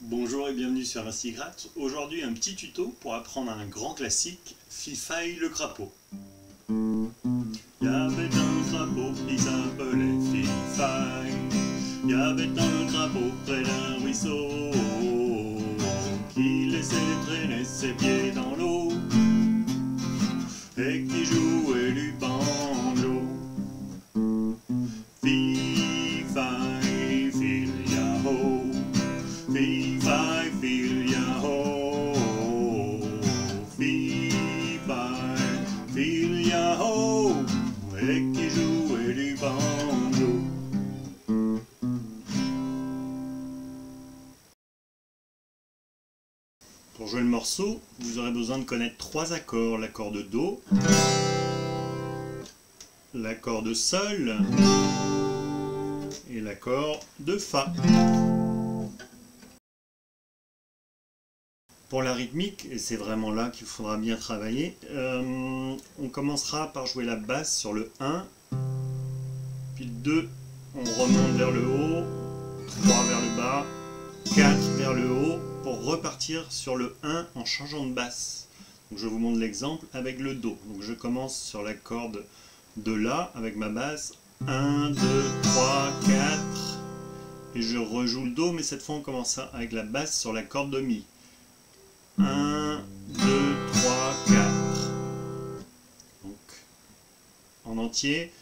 Bonjour et bienvenue sur Instigratt. Aujourd'hui un petit tuto pour apprendre un grand classique, Fifaille le crapaud. Il y avait un crapaud qui s'appelait Fifaille. Il y avait un crapaud près d'un ruisseau qui laissait traîner ses pieds dans l'eau et qui jouait du banjo. Fifaille, fil-ya-ho, Fifaille, fil-ya-ho, Fifaille, fil-ya-ho, et qui jouait du banjo. Pour jouer le morceau, vous aurez besoin de connaître trois accords: l'accord de Do, l'accord de Sol et l'accord de Fa. Pour la rythmique, et c'est vraiment là qu'il faudra bien travailler, on commencera par jouer la basse sur le 1, puis le 2, on remonte vers le haut, 3 vers le bas, 4 vers le haut, pour repartir sur le 1 en changeant de basse. Donc je vous montre l'exemple avec le Do. Donc je commence sur la corde de La avec ma basse, 1, 2, 3, 4, et je rejoue le Do, mais cette fois on commence avec la basse sur la corde de Mi. 1, 2, 3, 4. Donc, en entier,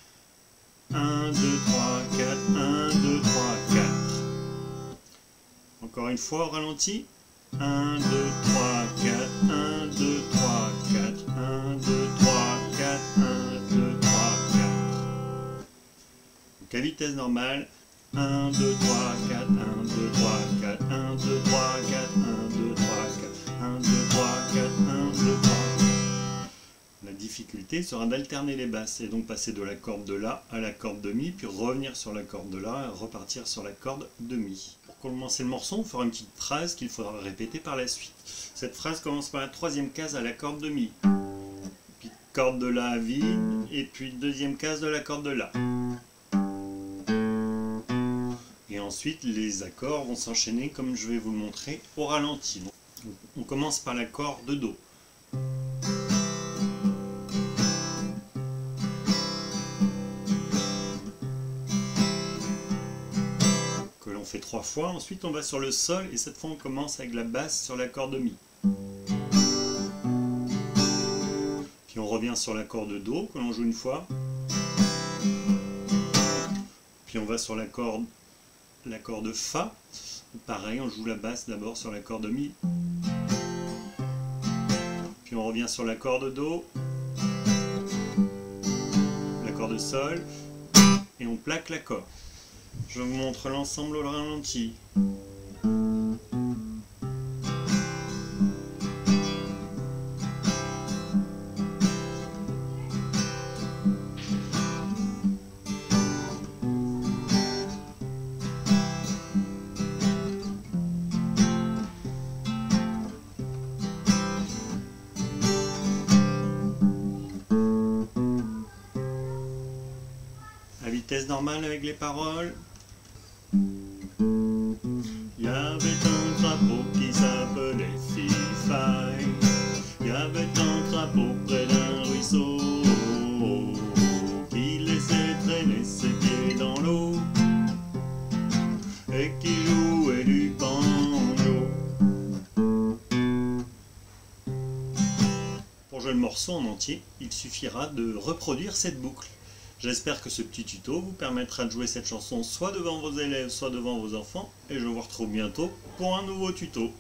1, 2, 3, 4, 1, 2, 3, 4. Encore une fois, au ralenti. 1, 2, 3, 4, 1, 2, 3, 4, 1, 2, 3, 4, 1, 2, 3, 4. Donc, à vitesse normale, 1, 2, 3, 4, 1, 2, 3, 4, 1, 2, 3, 4, 1, 2, 3, 4. 1, 2, 3, 4, 1, 2, 3. La difficulté sera d'alterner les basses et donc passer de la corde de La à la corde de Mi, puis revenir sur la corde de La et repartir sur la corde de Mi. Pour commencer le morceau, on fera une petite phrase qu'il faudra répéter par la suite. Cette phrase commence par la troisième case à la corde de Mi, puis corde de La vide, et puis deuxième case de la corde de La. Et ensuite, les accords vont s'enchaîner comme je vais vous le montrer au ralenti. On commence par l'accord de Do. Que l'on fait 3 fois. Ensuite, on va sur le Sol et cette fois, on commence avec la basse sur l'accord de Mi. Puis on revient sur l'accord de Do que l'on joue une fois. Puis on va sur l'accord de Fa. Pareil, on joue la basse d'abord sur l'accord de Mi. Puis on revient sur l'accord de Do, l'accord de Sol, et on plaque l'accord. Je vous montre l'ensemble au ralenti. À vitesse normale avec les paroles. Il y avait un crapaud qui s'appelait Fifaille. Il y avait un crapaud près d'un ruisseau qui laissait traîner ses pieds dans l'eau et qui jouait du banjo. Pour jouer le morceau en entier, il suffira de reproduire cette boucle. J'espère que ce petit tuto vous permettra de jouer cette chanson soit devant vos élèves, soit devant vos enfants, et je vous retrouve bientôt pour un nouveau tuto.